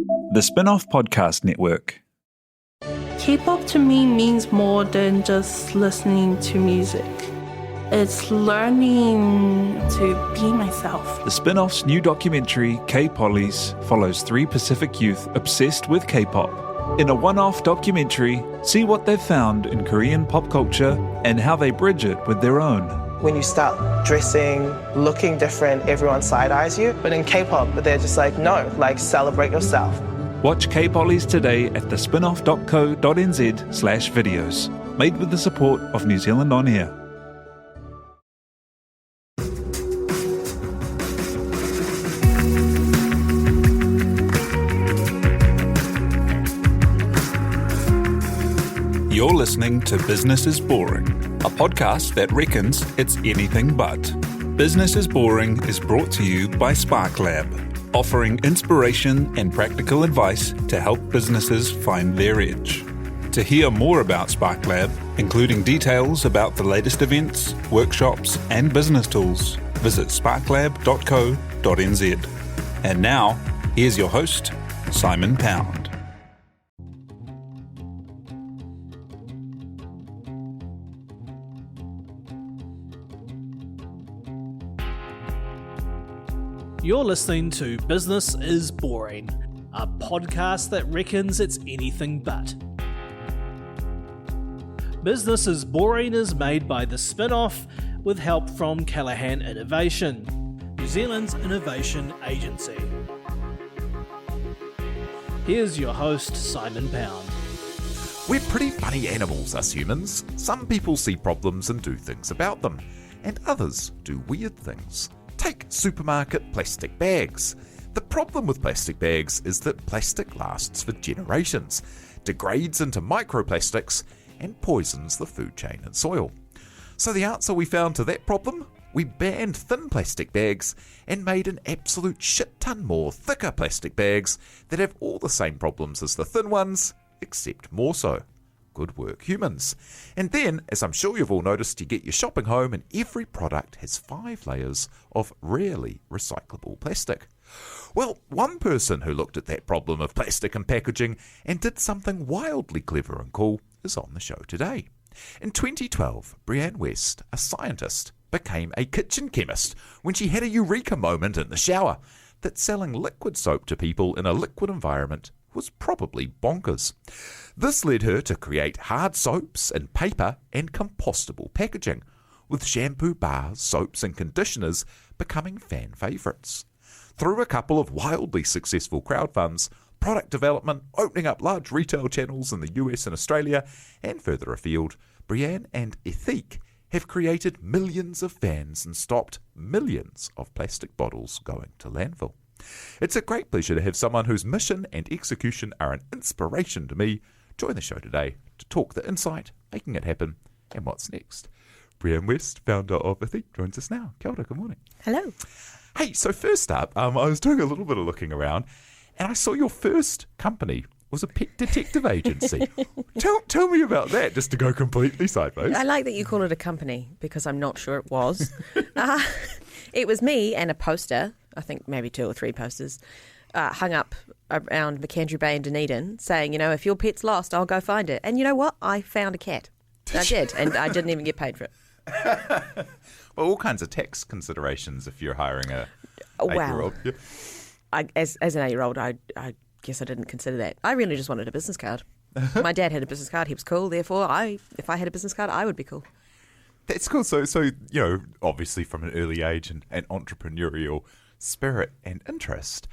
The Spinoff Podcast Network. K-pop to me means more than just listening to music. It's learning to be myself. The Spinoff's new documentary, K-Pollies, follows 3 Pacific youth obsessed with K-pop. In a one-off documentary, see what they've found in Korean pop culture and how they bridge it with their own. When you start dressing, looking different, everyone side-eyes you. But in K-pop, they're just like, no, like celebrate yourself. Watch K-Pollies today at thespinoff.co.nz/videos. Made with the support of New Zealand On Air. You're listening to Business is Boring, a podcast that reckons it's anything but. Business is Boring is brought to you by Spark Lab, offering inspiration and practical advice to help businesses find their edge. To hear more about Spark Lab, including details about the latest events, workshops, and business tools, visit sparklab.co.nz. And now, here's your host, Simon Pound. You're listening to Business is Boring, a podcast that reckons it's anything but. Business is Boring is made by the Spinoff with help from Callaghan Innovation, New Zealand's innovation agency. Here's your host, Simon Pound. We're pretty funny animals, us humans. Some people see problems and do things about them, and others do weird things. Take supermarket plastic bags. The problem with plastic bags is that plastic lasts for generations, degrades into microplastics, and poisons the food chain and soil. So the answer we found to that problem? We banned thin plastic bags and made an absolute shit ton more thicker plastic bags that have all the same problems as the thin ones, except more so. Good work, humans. And then, as I'm sure you've all noticed, you get your shopping home and every product has 5 layers of rarely recyclable plastic. Well, one person who looked at that problem of plastic and packaging and did something wildly clever and cool is on the show today. In 2012, Brianne West, a scientist, became a kitchen chemist when she had a eureka moment in the shower that selling liquid soap to people in a liquid environment was probably bonkers. This led her to create hard soaps in paper and compostable packaging, with shampoo bars, soaps and conditioners becoming fan favourites. Through a couple of wildly successful crowdfunds, product development, opening up large retail channels in the US and Australia, and further afield, Brianne and Ethique have created millions of fans and stopped millions of plastic bottles going to landfill. It's a great pleasure to have someone whose mission and execution are an inspiration to me join the show today to talk the insight, making it happen, and what's next. Brianne West, founder of Ethique, joins us now. Kia ora, good morning. Hello. Hey, so first up, I was doing a little bit of looking around, and I saw your first company was a pet detective agency. Tell me about that, just to go completely sideways. I like that you call it a company, because I'm not sure it was. It was me and a poster, I think maybe 2 or 3 posters, hung up around McAndrew Bay in Dunedin saying, if your pet's lost, I'll go find it. And you know what? I found a cat. I did, and I didn't even get paid for it. Well, all kinds of tax considerations if you're hiring a 8-year-old. Yeah. As an 8-year-old, I guess I didn't consider that. I really just wanted a business card. My dad had a business card. He was cool. Therefore, if I had a business card, I would be cool. That's cool. So obviously from an early age and an entrepreneurial spirit and interest,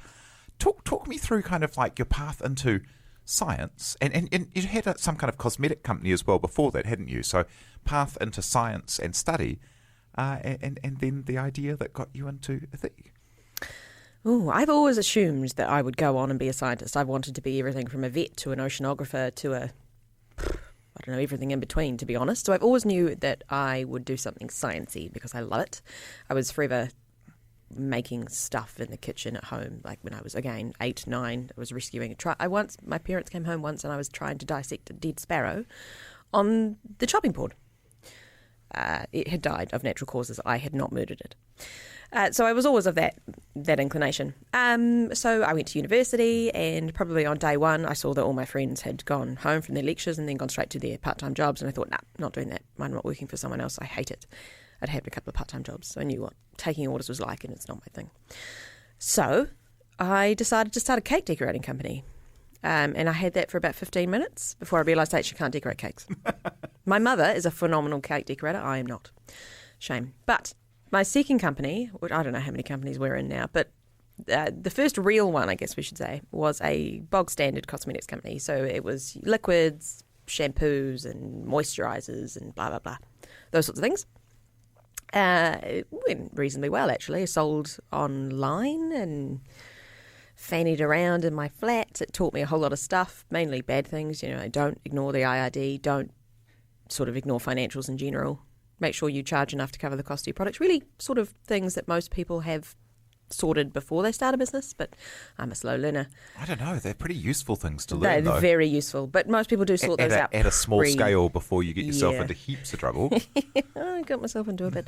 talk me through kind of like your path into science. And you had some kind of cosmetic company as well before that, hadn't you? So path into science and study, and then the idea that got you into Ethique. Oh, I've always assumed that I would go on and be a scientist. I've wanted to be everything from a vet to an oceanographer to everything in between, to be honest. So I've always knew that I would do something sciencey because I love it. I was forever making stuff in the kitchen at home, like when I was, again, 8, 9, I was rescuing my parents came home once and I was trying to dissect a dead sparrow on the chopping board. It had died of natural causes. I had not murdered it. So I was always of that inclination. So I went to university, and probably on day one, I saw that all my friends had gone home from their lectures and then gone straight to their part-time jobs. And I thought, nah, not doing that. I'm not working for someone else. I hate it. I'd had a couple of part-time jobs, so I knew what taking orders was like, and it's not my thing. So I decided to start a cake decorating company. And I had that for about 15 minutes before I realised I actually can't decorate cakes. My mother is a phenomenal cake decorator. I am not. Shame. But my second company, which I don't know how many companies we're in now, but the first real one, I guess we should say, was a bog standard cosmetics company. So it was liquids, shampoos and moisturisers and blah, blah, blah. Those sorts of things. It went reasonably well, actually. I sold online and fannied around in my flat. It taught me a whole lot of stuff, mainly bad things. Don't ignore the IRD. Don't sort of ignore financials in general. Make sure you charge enough to cover the cost of your products. Really sort of things that most people have sorted before they start a business, but I'm a slow learner. I don't know. They're pretty useful things to learn, They're though. very useful, but most people do sort those out at a small scale before you get yourself into heaps of trouble. I got myself into a bit.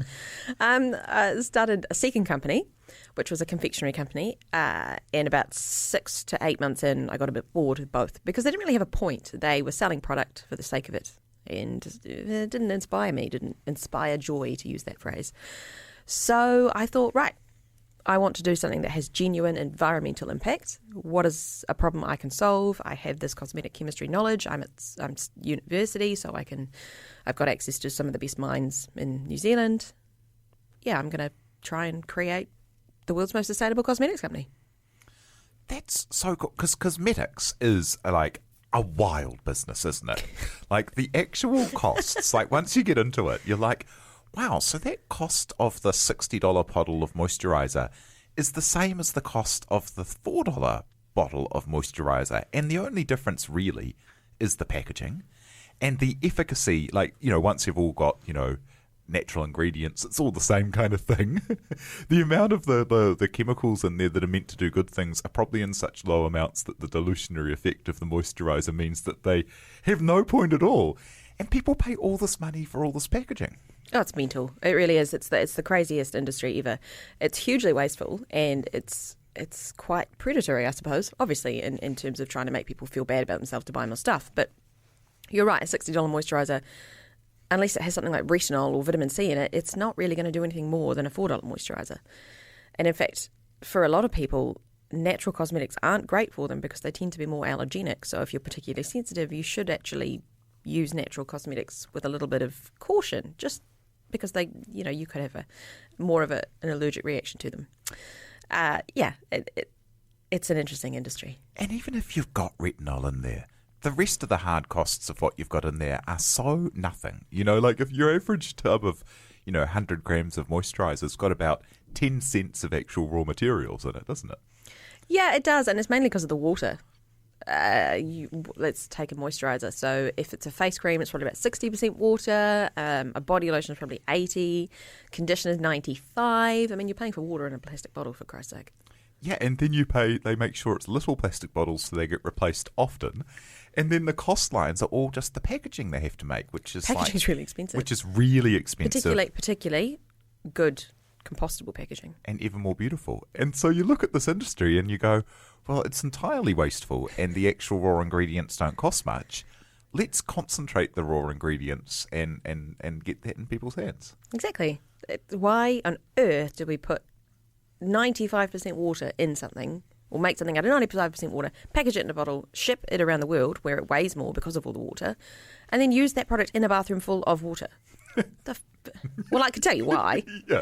I started a second company, which was a confectionery company, and about 6 to 8 months in, I got a bit bored with both because they didn't really have a point. They were selling product for the sake of it, and it didn't inspire me, didn't inspire joy, to use that phrase. So I thought, right, I want to do something that has genuine environmental impact. What is a problem I can solve? I have this cosmetic chemistry knowledge. I'm at university, so I've got access to some of the best minds in New Zealand. Yeah, I'm going to try and create the world's most sustainable cosmetics company. That's so cool, because cosmetics is like a wild business, isn't it? Like the actual costs, like once you get into it, you're like, wow, so that cost of the $60 bottle of moisturiser is the same as the cost of the $4 bottle of moisturiser. And the only difference really is the packaging and the efficacy. Like, once you've all got, natural ingredients, it's all the same kind of thing. The amount of the chemicals in there that are meant to do good things are probably in such low amounts that the dilutionary effect of the moisturiser means that they have no point at all. And people pay all this money for all this packaging. Oh, it's mental. It really is. It's the craziest industry ever. It's hugely wasteful, and it's quite predatory, I suppose, obviously, in terms of trying to make people feel bad about themselves to buy more stuff. But you're right, a $60 moisturiser, unless it has something like retinol or vitamin C in it, it's not really going to do anything more than a $4 moisturiser. And in fact, for a lot of people, natural cosmetics aren't great for them because they tend to be more allergenic. So if you're particularly sensitive, you should actually use natural cosmetics with a little bit of caution, just because they, you could have more of an allergic reaction to them. It's an interesting industry. And even if you've got retinol in there, the rest of the hard costs of what you've got in there are so nothing. Like if your average tub of, 100 grams of moisturiser's got about 10 cents of actual raw materials in it, doesn't it? Yeah, it does, and it's mainly because of the water. Let's take a moisturiser. So if it's a face cream, it's probably about 60% water. A body lotion is probably 80. Conditioner is 95. I mean, you're paying for water in a plastic bottle, for Christ's sake. Yeah, and then they make sure it's little plastic bottles so they get replaced often. And then the cost lines are all just the packaging they have to make, which is packaging's really expensive. Which is really expensive. Particularly good compostable packaging. And even more beautiful. And so you look at this industry and you go, well, it's entirely wasteful and the actual raw ingredients don't cost much. Let's concentrate the raw ingredients and get that in people's hands. Exactly. Why on earth do we put 95% water in something, or make something out of 95% water, package it in a bottle, ship it around the world where it weighs more because of all the water, and then use that product in a bathroom full of water? Well, I can tell you why. Yeah.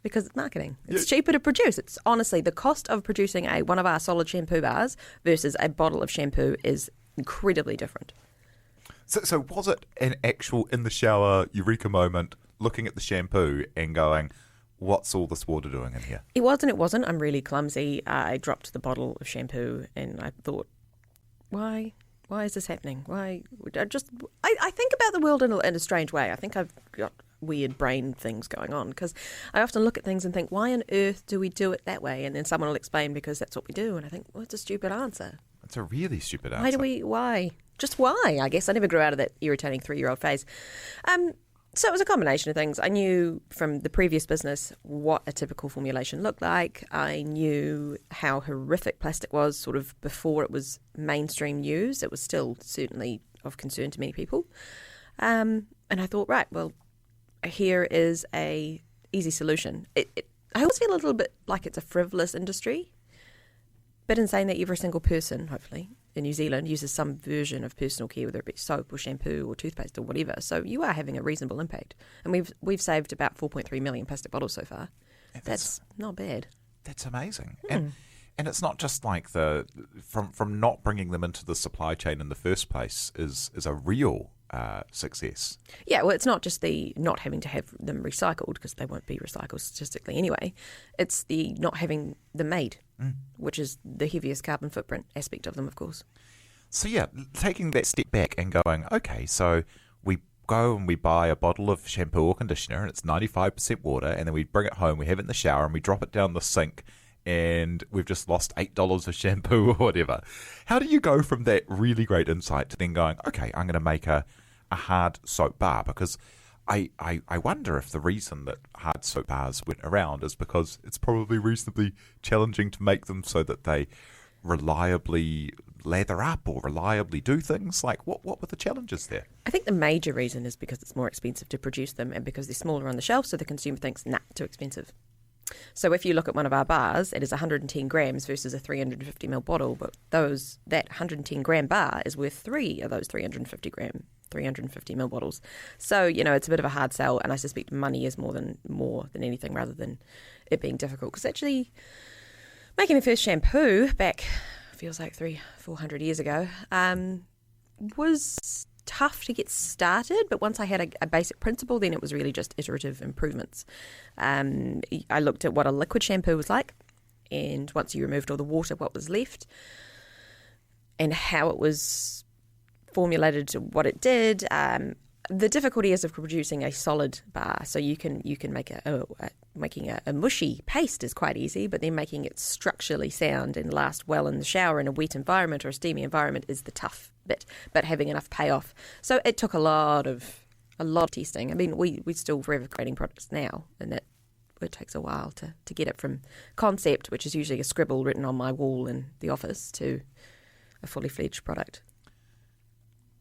Because it's marketing. It's cheaper to produce. It's honestly the cost of producing one of our solid shampoo bars versus a bottle of shampoo is incredibly different. So was it an actual in the shower eureka moment, looking at the shampoo and going, what's all this water doing in here? It was and it wasn't. I'm really clumsy. I dropped the bottle of shampoo and I thought, why is this happening? I think about the world in a strange way. I think I've got weird brain things going on because I often look at things and think, why on earth do we do it that way? And then someone will explain because that's what we do. And I think, well, it's a stupid answer. It's a really stupid answer. Why? Just why? I guess I never grew out of that irritating 3-year-old phase. So it was a combination of things. I knew from the previous business what a typical formulation looked like. I knew how horrific plastic was sort of before it was mainstream news. It was still certainly of concern to many people. And I thought, right, well, here is a easy solution. I always feel a little bit like it's a frivolous industry. But in saying that, every single person, hopefully, in New Zealand uses some version of personal care, whether it be soap or shampoo or toothpaste or whatever. So you are having a reasonable impact. And we've saved about 4.3 million plastic bottles so far. That's not bad. That's amazing. And it's not just like from not bringing them into the supply chain in the first place is a real success. Yeah, well, it's not just the not having to have them recycled, because they won't be recycled statistically anyway. It's the not having them made, which is the heaviest carbon footprint aspect of them, of course. So yeah, taking that step back and going, okay, so we go and we buy a bottle of shampoo or conditioner and it's 95% water, and then we bring it home, we have it in the shower and we drop it down the sink, and we've just lost $8 of shampoo or whatever. How do you go from that really great insight to then going, okay, I'm going to make a hard soap bar? Because I wonder if the reason that hard soap bars went around is because it's probably reasonably challenging to make them so that they reliably lather up or reliably do things. Like, what were the challenges there? I think the major reason is because it's more expensive to produce them, and because they're smaller on the shelf, so the consumer thinks, nah, too expensive. So if you look at one of our bars, it is 110 grams versus a 350ml bottle, but that 110 gram bar is worth 3 of those 350ml bottles. So, it's a bit of a hard sell, and I suspect money is more than anything, rather than it being difficult. Because actually, making the first shampoo back, feels like 400 years ago, was tough to get started, but once I had a basic principle, then it was really just iterative improvements. I looked at what a liquid shampoo was like, and once you removed all the water, what was left, and how it was formulated to what it did. The difficulty is of producing a solid bar. So you can make making a mushy paste is quite easy, but then making it structurally sound and last well in the shower in a wet environment or a steamy environment is the tough bit. But having enough payoff. So it took a lot of testing. I mean, we're still forever creating products now, and it takes a while to get it from concept, which is usually a scribble written on my wall in the office, to a fully fledged product.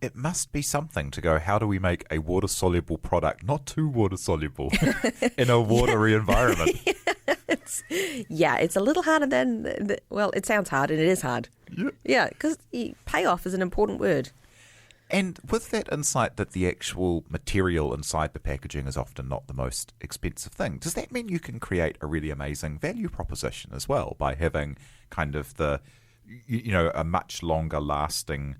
It must be something to go, how do we make a water-soluble product, not too water-soluble, in a watery environment? It's a little harder than, it sounds hard, and it is hard. Yeah, because payoff is an important word. And with that insight that the actual material inside the packaging is often not the most expensive thing, does that mean you can create a really amazing value proposition as well by having kind of a much longer lasting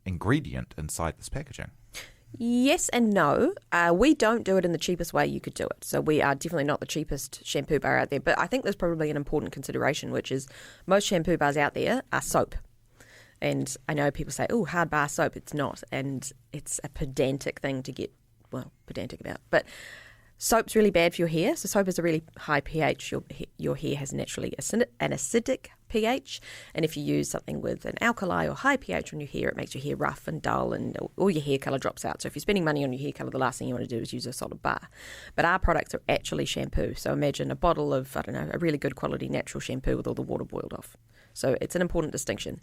ingredient inside this packaging? Yes and no. We don't do it in the cheapest way you could do it. So we are definitely not the cheapest shampoo bar out there. But I think there's probably an important consideration, which is most shampoo bars out there are soap. And I know people say, oh, hard bar soap. It's not. And it's a pedantic thing to get, pedantic about. But soap's really bad for your hair. So soap is a really high pH. Your hair has naturally an acidic pH, and if you use something with an alkali or high pH on your hair, it makes your hair rough and dull, and all your hair colour drops out. So if you're spending money on your hair colour, the last thing you want to do is use a solid bar. But our products are actually shampoo. So imagine a bottle of, a really good quality natural shampoo with all the water boiled off. So it's an important distinction.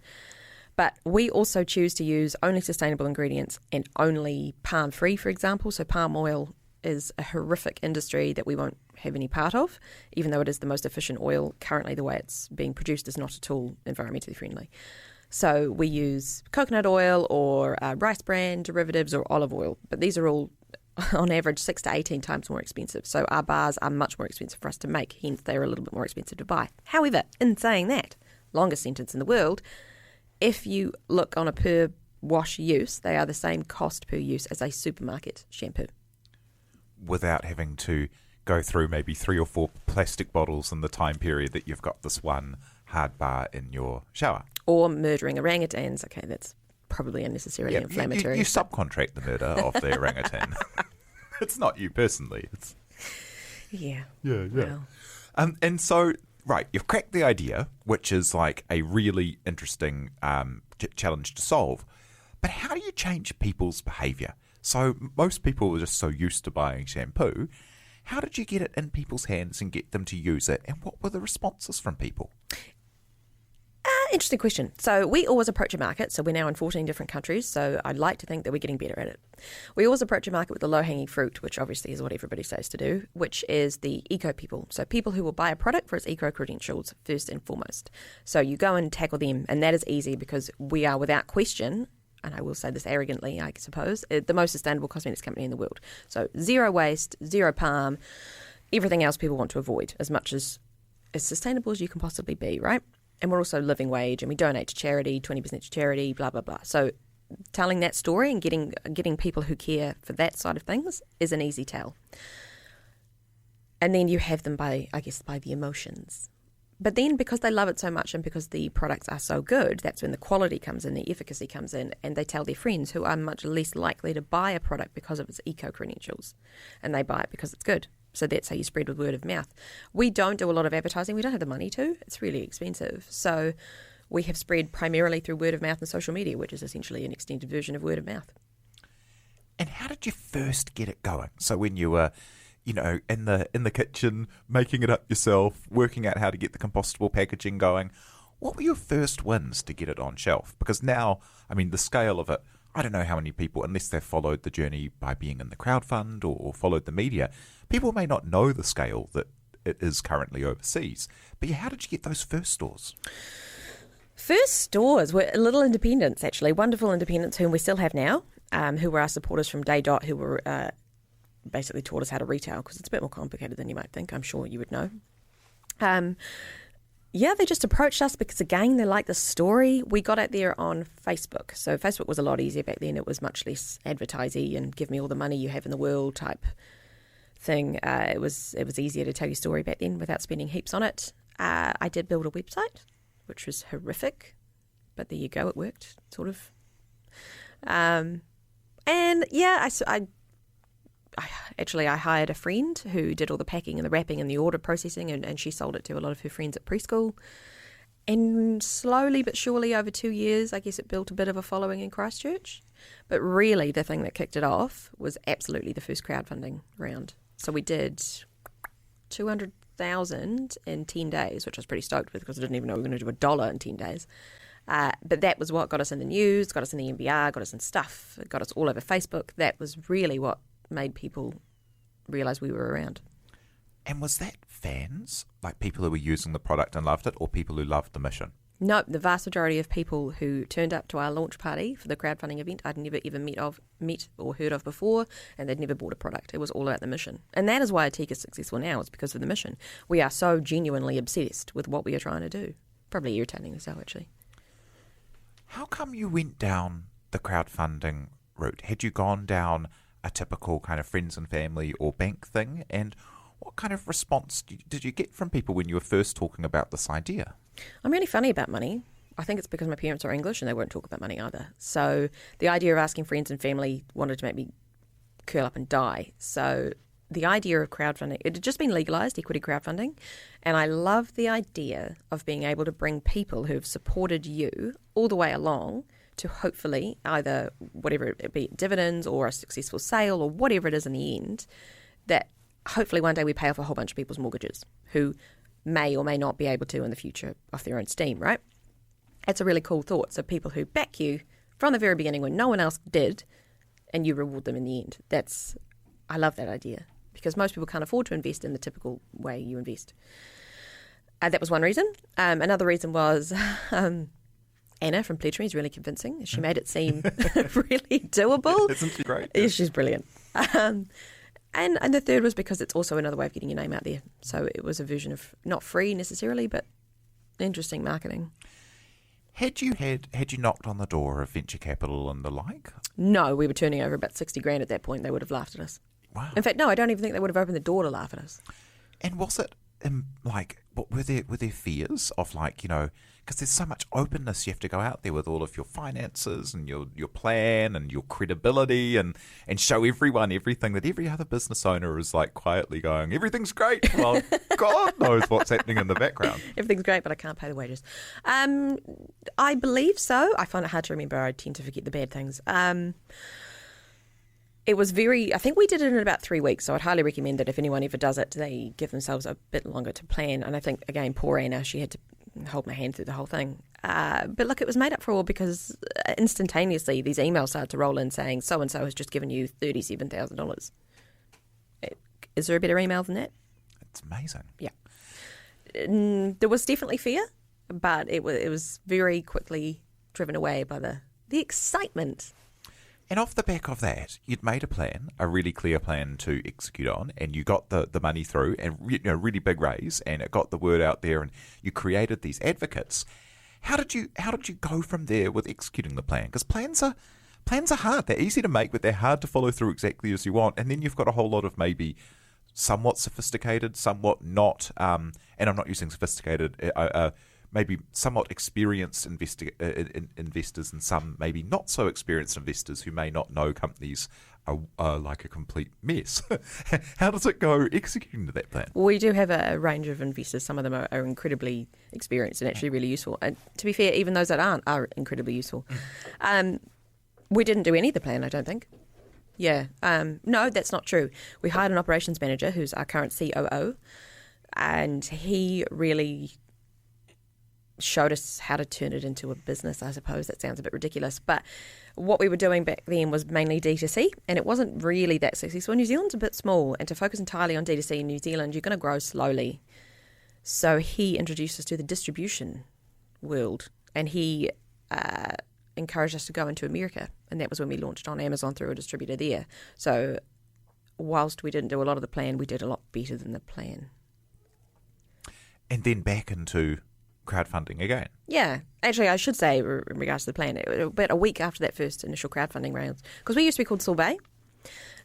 But we also choose to use only sustainable ingredients and only palm-free, for example. So palm oil is a horrific industry that we won't have any part of, even though it is the most efficient oil. Currently, the way it's being produced is not at all environmentally friendly. So we use coconut oil or rice bran derivatives or olive oil, but these are all, on average, 6 to 18 times more expensive. So our bars are much more expensive for us to make, hence they're a little bit more expensive to buy. However, in saying that, longest sentence in the world, if you look on a per wash use, they are the same cost per use as a supermarket shampoo. Without having to go through maybe 3 or 4 plastic bottles in the time period that you've got this one hard bar in your shower. Or murdering orangutans. Okay, that's probably unnecessarily inflammatory. You subcontract the murder of the orangutan. It's not you personally. It's... Yeah. Well. And so, right, you've cracked the idea, which is like a really interesting challenge to solve. But how do you change people's behaviour? So most people are just so used to buying shampoo. How did you get it in people's hands and get them to use it? And what were the responses from people? Interesting question. So we always approach a market. So we're now in 14 different countries. So I'd like to think that we're getting better at it. We always approach a market with the low-hanging fruit, which obviously is what everybody says to do, which is the eco people. So people who will buy a product for its eco credentials first and foremost. So you go and tackle them, and that is easy because we are without question, and I will say this arrogantly, I suppose, the most sustainable cosmetics company in the world. So zero waste, zero palm, everything else people want to avoid as much as sustainable as you can possibly be, right? And we're also living wage, and we donate to charity, 20% to charity, blah, blah, blah. So telling that story and getting people who care for that side of things is an easy tell. And then you have them by the emotions. But then because they love it so much and because the products are so good, that's when the quality comes in, the efficacy comes in, and they tell their friends who are much less likely to buy a product because of its eco-credentials. And they buy it because it's good. So that's how you spread with word of mouth. We don't do a lot of advertising. We don't have the money to. It's really expensive. So we have spread primarily through word of mouth and social media, which is essentially an extended version of word of mouth. And how did you first get it going? So when you were, in the kitchen, making it up yourself, working out how to get the compostable packaging going, what were your first wins to get it on shelf? Because now, the scale of it, I don't know how many people, unless they've followed the journey by being in the crowdfund or followed the media, people may not know the scale that it is currently overseas. But how did you get those first stores? First stores were little independents, actually, wonderful independents whom we still have now, who were our supporters from day dot, who were basically taught us how to retail, because it's a bit more complicated than you might think. I'm sure you would know. They just approached us because, again, they liked the story. We got out there on Facebook. So Facebook was a lot easier back then. It was much less advertising and give me all the money you have in the world type thing. It was easier to tell your story back then without spending heaps on it. I did build a website, which was horrific, but there you go, it worked, sort of. I hired a friend who did all the packing and the wrapping and the order processing, and she sold it to a lot of her friends at preschool. And slowly but surely over 2 years, I guess it built a bit of a following in Christchurch. But really the thing that kicked it off was absolutely the first crowdfunding round. So we did 200,000 in 10 days, which I was pretty stoked with because I didn't even know we were going to do $1 in 10 days. But that was what got us in the news, got us in the NBR, got us in stuff, got us all over Facebook. That was really what made people realise we were around. And was that fans, like people who were using the product and loved it, or people who loved the mission? No, the vast majority of people who turned up to our launch party for the crowdfunding event I'd never ever met or heard of before, and they'd never bought a product. It was all about the mission. And that is why Ethique is successful now, is because of the mission. We are so genuinely obsessed with what we are trying to do. Probably irritating as hell, actually. How come you went down the crowdfunding route? Had you gone down a typical kind of friends and family or bank thing? And what kind of response did you get from people when you were first talking about this idea? I'm really funny about money. I think it's because my parents are English and they won't talk about money either. So the idea of asking friends and family wanted to make me curl up and die. So the idea of crowdfunding, it had just been legalised, equity crowdfunding, and I love the idea of being able to bring people who have supported you all the way along to hopefully either whatever it be, dividends or a successful sale or whatever it is in the end, that hopefully one day we pay off a whole bunch of people's mortgages who may or may not be able to in the future off their own steam, right? It's a really cool thought. So people who back you from the very beginning when no one else did, and you reward them in the end. I love that idea because most people can't afford to invest in the typical way you invest. That was one reason. Another reason was Anna from Pledge Me is really convincing. She made it seem really doable. Isn't she great? Yeah, she's brilliant. And the third was because it's also another way of getting your name out there. So it was a version of not free necessarily, but interesting marketing. Had you knocked on the door of venture capital and the like? No, we were turning over about 60 grand at that point. They would have laughed at us. Wow. In fact, no, I don't even think they would have opened the door to laugh at us. And was it what were there fears of because there's so much openness, you have to go out there with all of your finances and your plan and your credibility and show everyone everything that every other business owner is quietly going, everything's great. Well, God knows what's happening in the background. Everything's great, but I can't pay the wages. I believe so. I find it hard to remember. I tend to forget the bad things. It was I think we did it in about 3 weeks, so I'd highly recommend that if anyone ever does it, they give themselves a bit longer to plan. And I think, again, poor Anna, she had to hold my hand through the whole thing. But look, it was made up for all because instantaneously these emails started to roll in saying, so-and-so has just given you $37,000. Is there a better email than that? It's amazing. Yeah. There was definitely fear, but it was very quickly driven away by the excitement. And off the back of that, you'd made a plan, a really clear plan to execute on, and you got the money through, and really big raise, and it got the word out there, and you created these advocates. How did you go from there with executing the plan? Because plans are hard. They're easy to make, but they're hard to follow through exactly as you want. And then you've got a whole lot of maybe somewhat sophisticated, somewhat not, and I'm not using sophisticated. Maybe somewhat experienced investors and some maybe not so experienced investors who may not know companies are like a complete mess. How does it go executing to that plan? We do have a range of investors. Some of them are incredibly experienced and actually really useful. And to be fair, even those that aren't are incredibly useful. We didn't do any of the plan, I don't think. Yeah. No, that's not true. We hired an operations manager who's our current COO, and he really showed us how to turn it into a business, I suppose. That sounds a bit ridiculous. But what we were doing back then was mainly D2C, and it wasn't really that successful. New Zealand's a bit small, and to focus entirely on D2C in New Zealand, you're going to grow slowly. So he introduced us to the distribution world, and he encouraged us to go into America, and that was when we launched on Amazon through a distributor there. So whilst we didn't do a lot of the plan, we did a lot better than the plan. And then back into crowdfunding again. Yeah. Actually, I should say, in regards to the plan, about a week after that first initial crowdfunding round, because we used to be called Sorbet.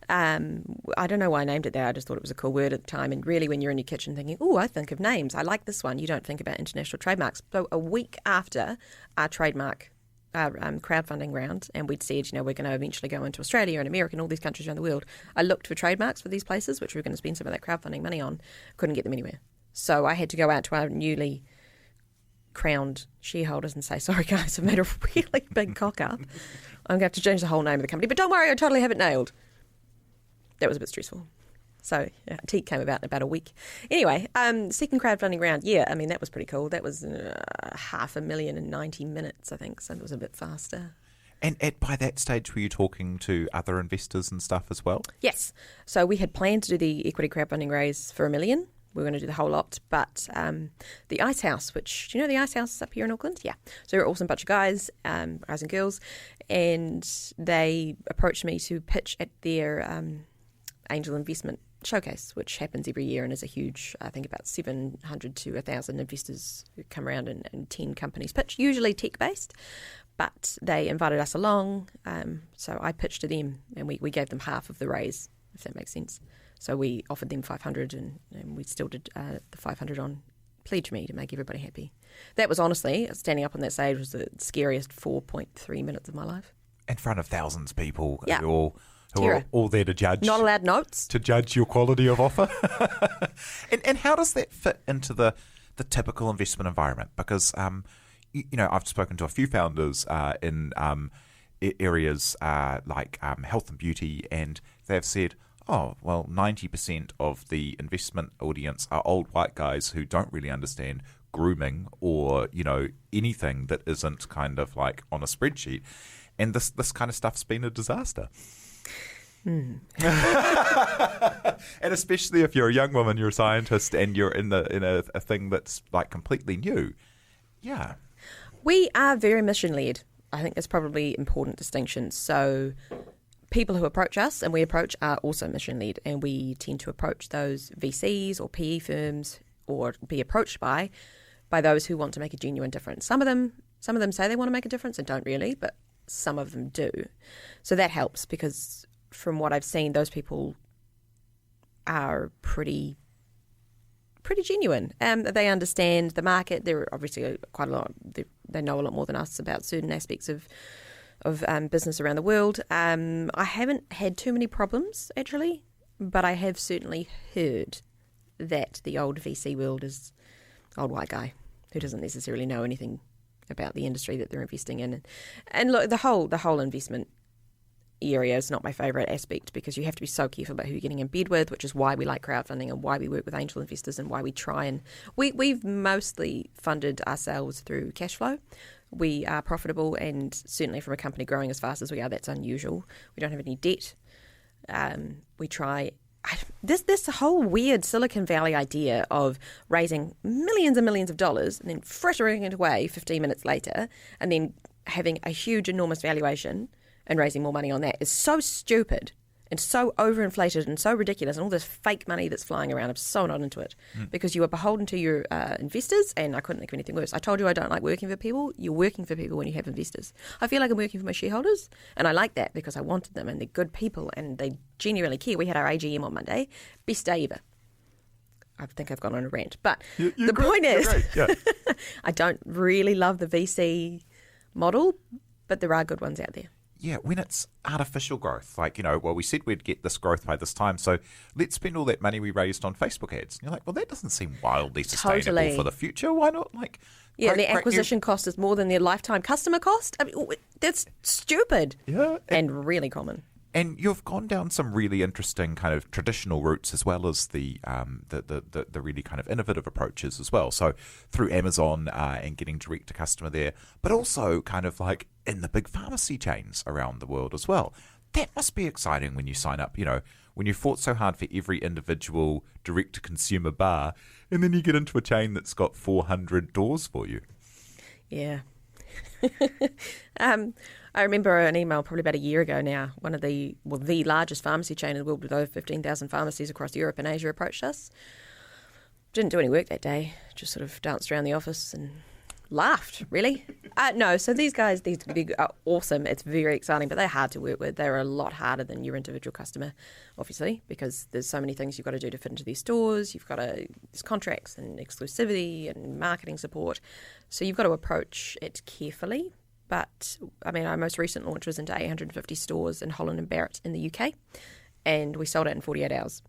I don't know why I named it that. I just thought it was a cool word at the time. And really, when you're in your kitchen thinking, oh, I think of names, I like this one, you don't think about international trademarks. So a week after our crowdfunding round, and we'd said, we're going to eventually go into Australia and America and all these countries around the world, I looked for trademarks for these places, which we were going to spend some of that crowdfunding money on. Couldn't get them anywhere. So I had to go out to our newly crowned shareholders and say, sorry guys, I've made a really big cock up. I'm going to have to change the whole name of the company, but don't worry, I totally have it nailed. That was a bit stressful. So Ethique came about in about a week. Anyway, second crowdfunding round, that was pretty cool. That was 500,000 in 90 minutes, I think, so it was a bit faster. And by that stage, were you talking to other investors and stuff as well? Yes. So we had planned to do the equity crowdfunding raise for $1 million. We were going to do the whole lot, but the Icehouse, which, do you know the Icehouse up here in Auckland? Yeah. So they're an awesome bunch of guys and girls, and they approached me to pitch at their angel investment showcase, which happens every year and is a huge, I think about 700 to 1,000 investors who come around and 10 companies pitch, usually tech-based, but they invited us along, so I pitched to them, and we gave them half of the raise, if that makes sense. So we offered them 500, and we still did the 500 on Pledge Me to make everybody happy. That was honestly, standing up on that stage was the scariest 4.3 minutes of my life. In front of thousands of people who are are all there to judge. Not allowed notes. To judge your quality of offer. and how does that fit into the typical investment environment? Because, I've spoken to a few founders in areas like health and beauty, and they've said, 90% of the investment audience are old white guys who don't really understand grooming or, anything that isn't kind of like on a spreadsheet. And this kind of stuff's been a disaster. And especially if you're a young woman, you're a scientist, and you're in a thing that's like completely new. Yeah. We are very mission-led. I think that's probably important distinction. So people who approach us and we approach are also mission-led, and we tend to approach those VCs or PE firms or be approached by those who want to make a genuine difference. Some of them say they want to make a difference and don't really, but some of them do. So that helps, because from what I've seen, those people are pretty genuine. They understand the market. They're obviously quite a lot. They know a lot more than us about certain aspects of business around the world. I haven't had too many problems, actually, but I have certainly heard that the old VC world is old white guy who doesn't necessarily know anything about the industry that they're investing in. And look, the whole investment area is not my favourite aspect because you have to be so careful about who you're getting in bed with, which is why we like crowdfunding and why we work with angel investors and why we try and... We've mostly funded ourselves through cash flow. We are profitable, and certainly from a company growing as fast as we are, that's unusual. We don't have any debt. We try... This whole weird Silicon Valley idea of raising millions and millions of dollars and then frittering it away 15 minutes later and then having a huge, enormous valuation and raising more money on that is so stupid and so overinflated and so ridiculous, and all this fake money that's flying around. I'm so not into it because you are beholden to your investors, and I couldn't think of anything worse. I told you I don't like working for people. You're working for people when you have investors. I feel like I'm working for my shareholders, and I like that because I wanted them, and they're good people, and they genuinely care. We had our AGM on Monday. Best day ever. I think I've gone on a rant. But the point is, I don't really love the VC model, but there are good ones out there. Yeah, when it's artificial growth, like, we said we'd get this growth by this time, so let's spend all that money we raised on Facebook ads. And you're like, well, that doesn't seem wildly sustainable for the future. Why not? The acquisition cost is more than their lifetime customer cost. I mean, that's stupid. Yeah. And really common. And you've gone down some really interesting kind of traditional routes as well as the really kind of innovative approaches as well. So through Amazon and getting direct to customer there, but also kind of like in the big pharmacy chains around the world as well. That must be exciting when you sign up, when you fought so hard for every individual direct to consumer bar, and then you get into a chain that's got 400 doors for you. Yeah. I remember an email probably about a year ago now. One of the largest pharmacy chain in the world with over 15,000 pharmacies across Europe and Asia approached us. Didn't do any work that day. Just sort of danced around the office and laughed, really. No, so these guys, these are awesome. It's very exciting, but they're hard to work with. They're a lot harder than your individual customer, obviously, because there's so many things you've got to do to fit into these stores. There's contracts and exclusivity and marketing support. So you've got to approach it carefully. But, I mean, our most recent launch was into 850 stores in Holland and Barrett in the UK, and we sold it in 48 hours.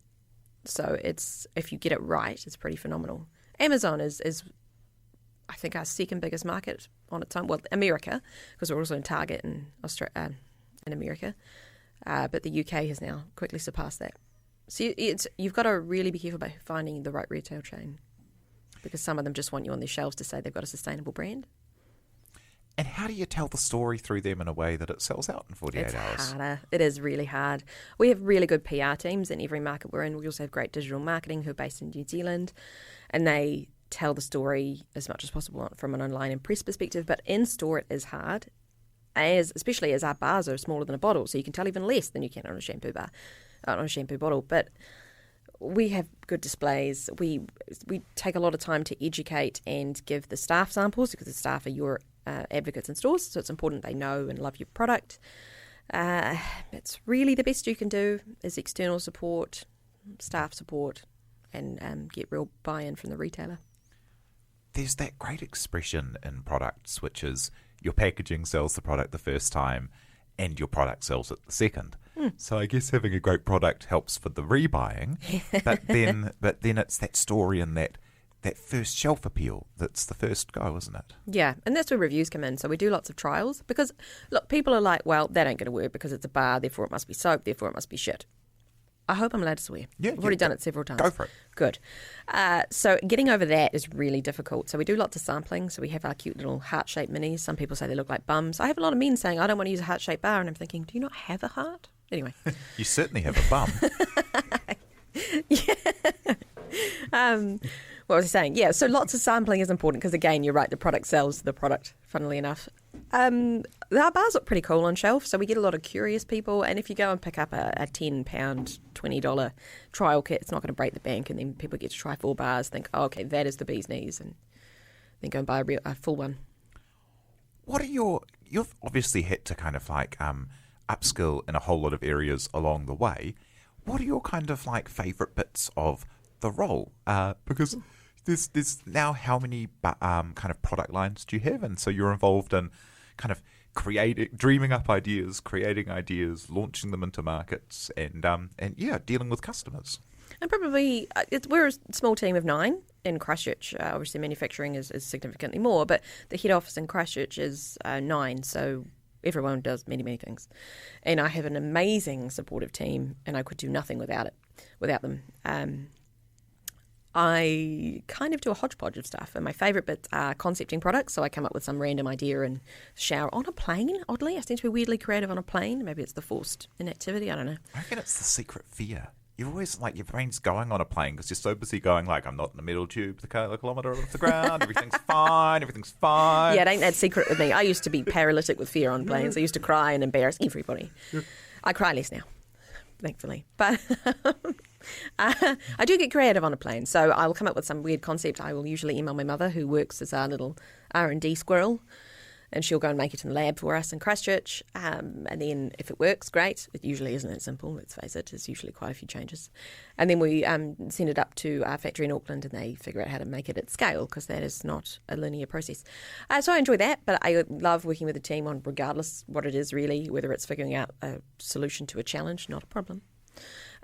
So if you get it right, it's pretty phenomenal. Amazon is I think, our second biggest market on its own. Well, America, because we're also in Target in Australia, in America. But the UK has now quickly surpassed that. So you've got to really be careful about finding the right retail chain, because some of them just want you on their shelves to say they've got a sustainable brand. And how do you tell the story through them in a way that it sells out in 48 hours? It's harder. It is really hard. We have really good PR teams in every market we're in. We also have great digital marketing who are based in New Zealand, and they tell the story as much as possible from an online and press perspective. But in store it is hard, especially as our bars are smaller than a bottle, so you can tell even less than you can on a shampoo bar, on a shampoo bottle. But we have good displays. We take a lot of time to educate and give the staff samples, because the staff are your advocates in stores, so it's important they know and love your product. It's really the best you can do is external support, staff support, and get real buy-in from the retailer. There's that great expression in products, which is your packaging sells the product the first time and your product sells it the second. So I guess having a great product helps for the rebuying, but then it's that story and that first shelf appeal that's the first go, isn't it? Yeah, and that's where reviews come in. So we do lots of trials because, look, people are like, well, that ain't going to work because it's a bar, therefore it must be soap, therefore it must be shit. I hope I'm allowed to swear. Yeah, I've already done it several times. Go for it. Good. So getting over that is really difficult. So we do lots of sampling. So we have our cute little heart-shaped minis. Some people say they look like bums. I have a lot of men saying, I don't want to use a heart-shaped bar. And I'm thinking, do you not have a heart? Anyway. You certainly have a bum. Yeah. What was I saying? Yeah, so lots of sampling is important because, again, you're right, the product sells the product, funnily enough. Our bars look pretty cool on shelf, so we get a lot of curious people. And if you go and pick up a £10, $20 trial kit, it's not going to break the bank. And then people get to try 4 bars, think, oh, okay, that is the bee's knees, and then go and buy a full one. What are you've obviously had to kind of like upskill in a whole lot of areas along the way. What are your kind of like favourite bits of the role? Because there's now how many kind of product lines do you have? And so you're involved in kind of dreaming up ideas, creating ideas, launching them into markets, and dealing with customers. And probably we're a small team of 9 in Christchurch. Obviously, manufacturing is significantly more, but the head office in Christchurch is 9. So Everyone does many, many things. And I have an amazing supportive team, and I could do nothing without them. I kind of do a hodgepodge of stuff, and my favourite bits are concepting products. So I come up with some random idea and shower on a plane, oddly. I seem to be weirdly creative on a plane. Maybe it's the forced inactivity, I don't know. I reckon it's the secret fear. You're always like, your brain's going on a plane because you're so busy going like, I'm not in the metal tube, the kilometre off the ground, everything's fine. Yeah, it ain't that secret with me. I used to be paralytic with fear on planes. I used to cry and embarrass everybody. I cry less now, thankfully. But I do get creative on a plane, so I will come up with some weird concept. I will usually email my mother, who works as our little R&D squirrel, and she'll go and make it in the lab for us in Christchurch. And then if it works, great. It usually isn't that simple, let's face it. There's usually quite a few changes. And then we send it up to our factory in Auckland, and they figure out how to make it at scale, because that is not a linear process. So I enjoy that, but I love working with a team on regardless what it is really, whether it's figuring out a solution to a challenge, not a problem.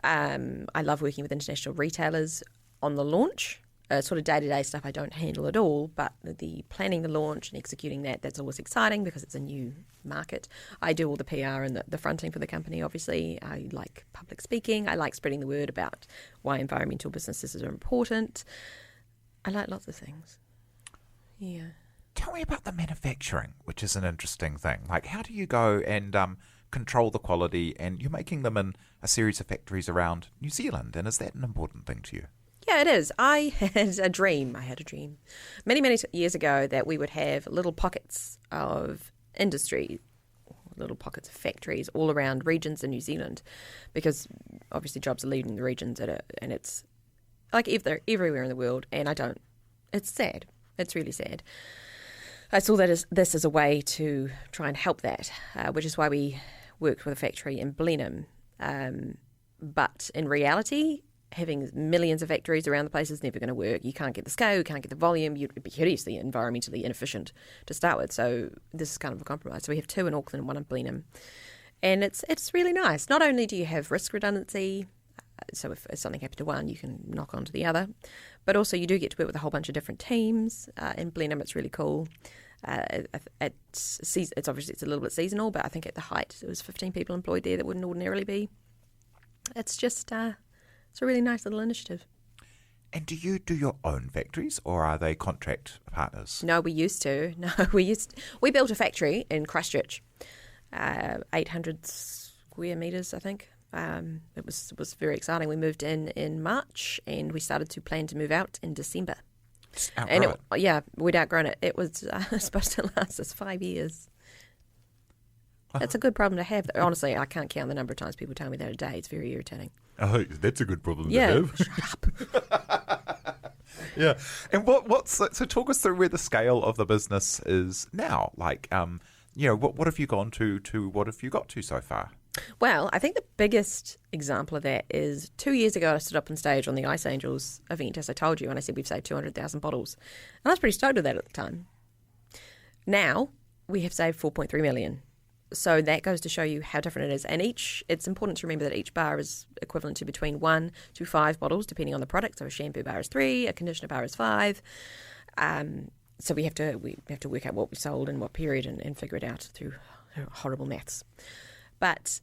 I love working with international retailers on the launch. Sort of day-to-day stuff I don't handle at all, but the planning the launch and executing that's always exciting because it's a new market. I do all the PR and the fronting for the company, obviously. I like public speaking. I like spreading the word about why environmental businesses are important. I like lots of things. Yeah. Tell me about the manufacturing, which is an interesting thing. Like, how do you go and control the quality, and you're making them in a series of factories around New Zealand, and is that an important thing to you? Yeah, it is. I had a dream many, many years ago that we would have little pockets of industry, little pockets of factories all around regions in New Zealand, because obviously jobs are leaving the regions and it's like if they're everywhere in the world, and it's sad. It's really sad. I saw this as a way to try and help that, which is why we worked with a factory in Blenheim. But in reality, having millions of factories around the place is never going to work. You can't get the scale, you can't get the volume. You'd be hideously environmentally inefficient to start with. So this is kind of a compromise. So we have 2 in Auckland and 1 in Blenheim. And it's really nice. Not only do you have risk redundancy, so if something happened to one, you can knock on to the other, but also you do get to work with a whole bunch of different teams. In Blenheim, it's really cool. It's obviously it's a little bit seasonal, but I think at the height there was 15 people employed there that wouldn't ordinarily be. It's just it's a really nice little initiative. And do you do your own factories, or are they contract partners? No, we used to. We built a factory in Christchurch, 800 square metres, I think. It was very exciting. We moved in March, and we started to plan to move out in December. We'd outgrown it. It was supposed to last us 5 years. That's a good problem to have. Honestly, I can't count the number of times people tell me that a day. It's very irritating. Oh, that's a good problem to have. Shut up. Yeah. And so talk us through where the scale of the business is now. Like, what have you gone to what have you got to so far? Well, I think the biggest example of that is 2 years ago I stood up on stage on the Ice Angels event, as I told you, and I said we've saved 200,000 bottles. And I was pretty stoked with that at the time. Now we have saved 4.3 million. So that goes to show you how different it is. And it's important to remember that each bar is equivalent to between 1 to 5 bottles, depending on the product. So a shampoo bar is 3, a conditioner bar is 5. So we have to work out what we sold in what period and figure it out through horrible maths. But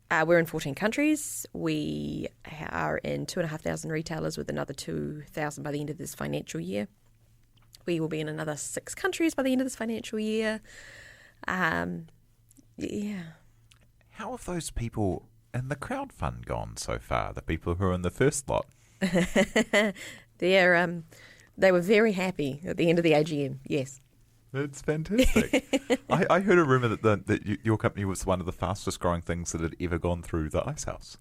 we're in 14 countries. We are in 2,500 retailers with another 2,000 by the end of this financial year. We will be in another 6 countries by the end of this financial year. Yeah. How have those people in the crowd fund gone so far? The people who are in the first lot? They were very happy at the end of the AGM, yes. That's fantastic. I heard a rumour that your company was one of the fastest growing things that had ever gone through the Icehouse.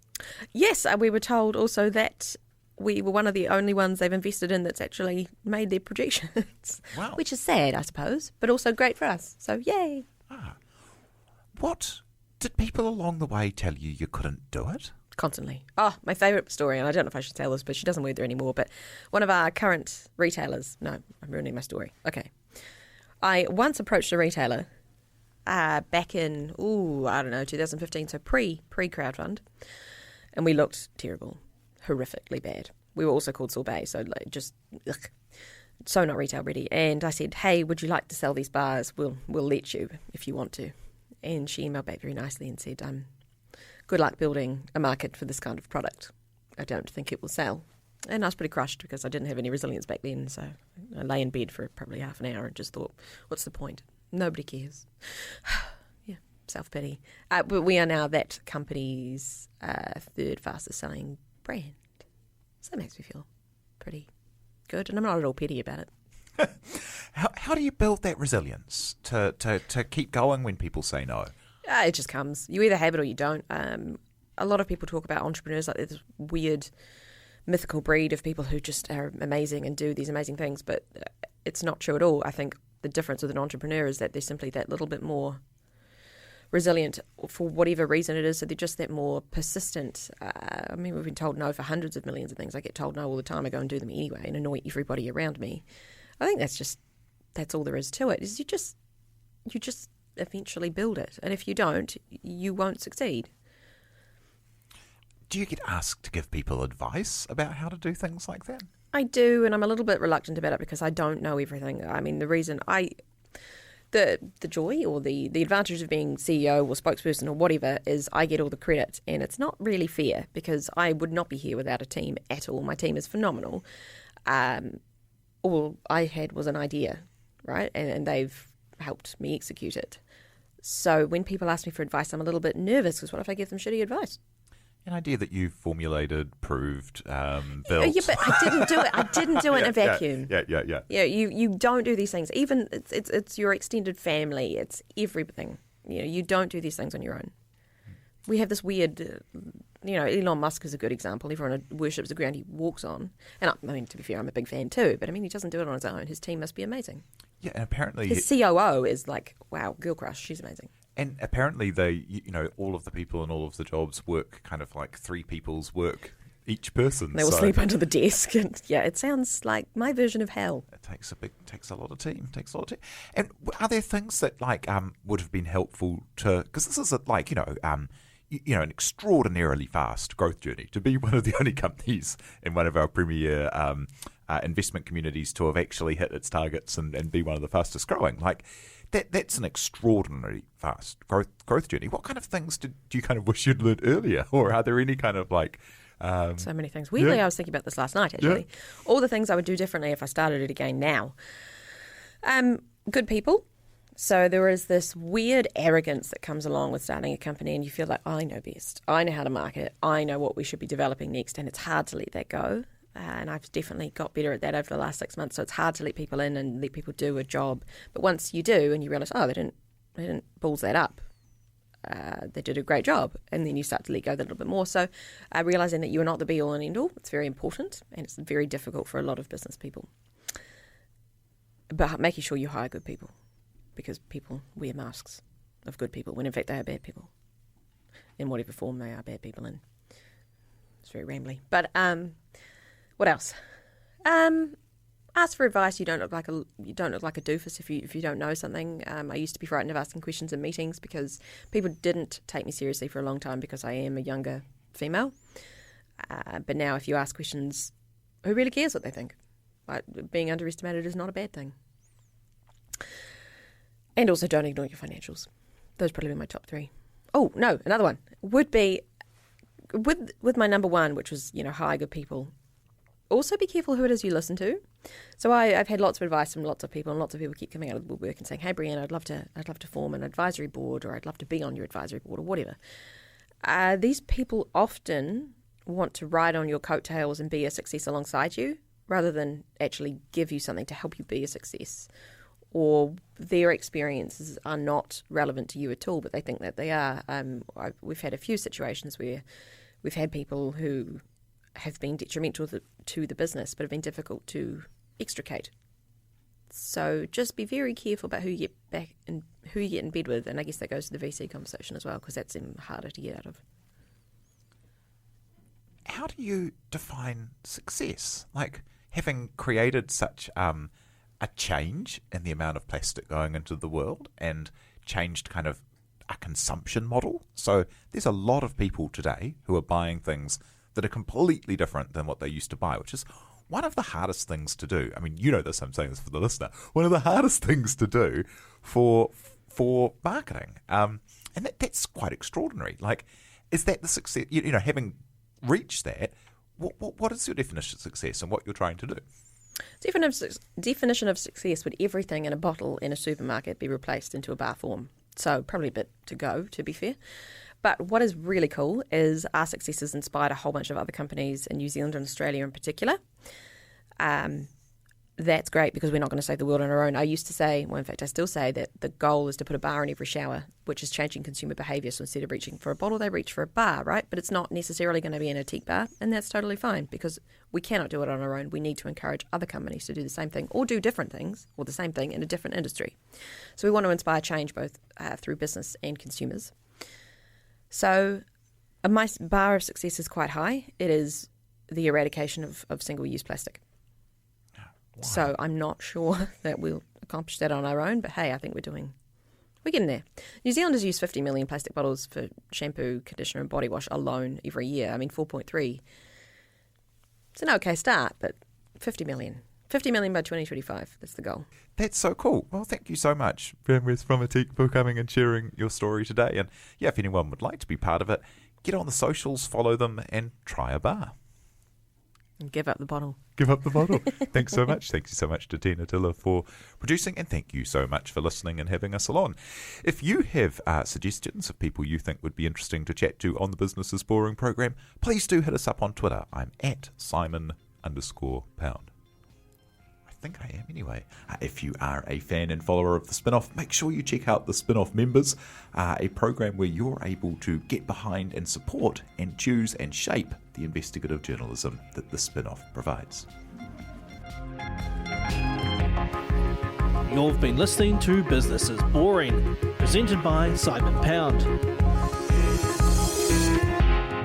Yes, we were told also that we were one of the only ones they've invested in that's actually made their projections. Wow. Which is sad, I suppose, but also great for us. So, yay. What did people along the way tell you couldn't do it? Constantly. Oh, my favourite story, and I don't know if I should tell this, but she doesn't work there anymore, but one of our current retailers, no, I'm ruining my story. Okay. I once approached a retailer back in, 2015, so pre-crowdfund, and we looked terrible, horrifically bad. We were also called Sorbet, so so not retail ready. And I said, hey, would you like to sell these bars? We'll let you if you want to. And she emailed back very nicely and said, good luck building a market for this kind of product. I don't think it will sell. And I was pretty crushed because I didn't have any resilience back then. So I lay in bed for probably half an hour and just thought, what's the point? Nobody cares. Yeah, self-pity. But we are now that company's third fastest selling brand. So that makes me feel pretty good. And I'm not at all petty about it. How do you build that resilience to keep going when people say no? It just comes. You either have it or you don't. A lot of people talk about entrepreneurs like this weird mythical breed of people who just are amazing and do these amazing things, but it's not true at all. I think the difference with an entrepreneur is that they're simply that little bit more resilient for whatever reason it is, so they're just that more persistent. I mean, we've been told no for hundreds of millions of things. I get told no all the time. I go and do them anyway and annoy everybody around me. I think that's all there is to it, is you just eventually build it. And if you don't, you won't succeed. Do you get asked to give people advice about how to do things like that? I do, and I'm a little bit reluctant about it because I don't know everything. I mean, the reason the joy or the advantage of being CEO or spokesperson or whatever is I get all the credit, and it's not really fair because I would not be here without a team at all. My team is phenomenal. All I had was an idea, right? And they've helped me execute it. So when people ask me for advice, I'm a little bit nervous because what if I give them shitty advice? An idea that you formulated, proved, built. Yeah, but I didn't do it. I didn't do it in a vacuum. Yeah. Yeah, you don't do these things. Even it's your extended family. It's everything. You don't do these things on your own. We have this weird, Elon Musk is a good example. Everyone worships the ground he walks on. And I mean, to be fair, I'm a big fan too. But I mean, he doesn't do it on his own. His team must be amazing. Yeah, and apparently his COO is like, wow, girl crush. She's amazing. And apparently they, all of the people in all of the jobs work kind of like 3 people's work each person. They will sleep under the desk. And yeah, it sounds like my version of hell. It takes a lot of team. And are there things that would have been helpful to, because this is an extraordinarily fast growth journey to be one of the only companies in one of our premier investment communities to have actually hit its targets and be one of the fastest growing. That's an extraordinarily fast growth journey. What kind of things do you kind of wish you'd learned earlier? Or are there any kind of so many things. Weirdly, I was thinking about this last night, actually. Yeah. All the things I would do differently if I started it again now. Good people. So there is this weird arrogance that comes along with starting a company and you feel like, I know best. I know how to market. I know what we should be developing next. And it's hard to let that go. And I've definitely got better at that over the last 6 months. So it's hard to let people in and let people do a job. But once you do and you realise, they didn't balls that up. They did a great job. And then you start to let go a little bit more. So realising that you are not the be-all and end-all, it's very important. And it's very difficult for a lot of business people. But making sure you hire good people. Because people wear masks of good people when in fact they are bad people. In whatever form they are bad people in. It's very rambly. But what else? Ask for advice. You don't look like a doofus if you don't know something. I used to be frightened of asking questions in meetings because people didn't take me seriously for a long time because I am a younger female. But now if you ask questions, who really cares what they think? Being underestimated is not a bad thing. And also don't ignore your financials. Those probably be my top 3. Oh, no, another one would be with my number 1, which was, hire good people. Also be careful who it is you listen to. So I've had lots of advice from lots of people, and lots of people keep coming out of the woodwork and saying, hey, Brianne, I'd love to form an advisory board, or I'd love to be on your advisory board, or whatever. These people often want to ride on your coattails and be a success alongside you, rather than actually give you something to help you be a success. Or their experiences are not relevant to you at all, but they think that they are. We've had a few situations where we've had people who have been detrimental to the business, but have been difficult to extricate. So just be very careful about who you get in bed with, and I guess that goes to the VC conversation as well, because that's harder to get out of. How do you define success? Having created such a change in the amount of plastic going into the world and changed kind of a consumption model. So there's a lot of people today who are buying things that are completely different than what they used to buy, which is one of the hardest things to do. I mean, this, I'm saying this for the listener. One of the hardest things to do for for marketing. And that's quite extraordinary. Like, is that the success, having reached that, what is your definition of success and what you're trying to do? Definition of success would everything in a bottle in a supermarket be replaced into a bar form. So probably a bit to go, to be fair. But what is really cool is our successes inspired a whole bunch of other companies in New Zealand and Australia in particular. That's great because we're not going to save the world on our own. I used to say, well, in fact, I still say that the goal is to put a bar in every shower, which is changing consumer behaviour. So instead of reaching for a bottle, they reach for a bar, right? But it's not necessarily going to be an Ethique bar, and that's totally fine because we cannot do it on our own. We need to encourage other companies to do the same thing or do different things or the same thing in a different industry. So we want to inspire change both through business and consumers. So my bar of success is quite high. It is the eradication of single-use plastic. Wow. So I'm not sure that we'll accomplish that on our own, but hey, I think we're getting there. New Zealanders use 50 million plastic bottles for shampoo, conditioner and body wash alone every year. I mean, 4.3. It's an okay start, but 50 million. 50 million by 2025, that's the goal. That's so cool. Well, thank you so much, Brianne West from Ethique, for coming and sharing your story today. And yeah, if anyone would like to be part of it, get on the socials, follow them and try a bar. And give up the bottle. Give up the bottle. Thanks so much. Thank you so much to Tina Tiller for producing, and thank you so much for listening and having us along. If you have suggestions of people you think would be interesting to chat to on the Business is Boring program, please do hit us up on Twitter. I'm at Simon_Pound. I think I am anyway. If you are a fan and follower of the Spinoff, make sure you check out the Spinoff Members, a program where you're able to get behind and support and choose and shape the investigative journalism that the Spinoff provides. You've been listening to Business is Boring, presented by Simon Pound.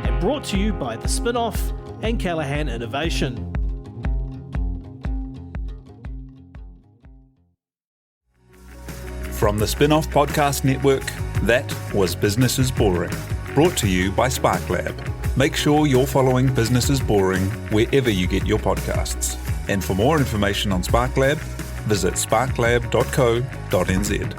And brought to you by the Spinoff and Callaghan Innovation. From the Spinoff Podcast Network, that was Business is Boring, brought to you by SparkLab. Make sure you're following Business is Boring wherever you get your podcasts. And for more information on SparkLab, visit sparklab.co.nz.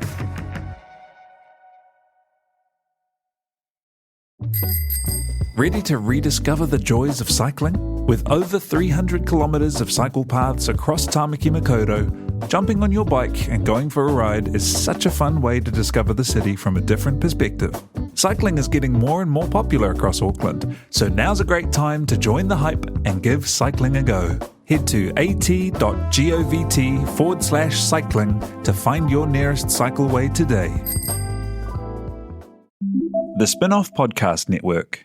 Ready to rediscover the joys of cycling? With over 300 kilometres of cycle paths across Tamaki Makaurau, jumping on your bike and going for a ride is such a fun way to discover the city from a different perspective. Cycling is getting more and more popular across Auckland, so now's a great time to join the hype and give cycling a go. Head to at.govt/cycling to find your nearest cycleway today. The Spinoff Podcast Network.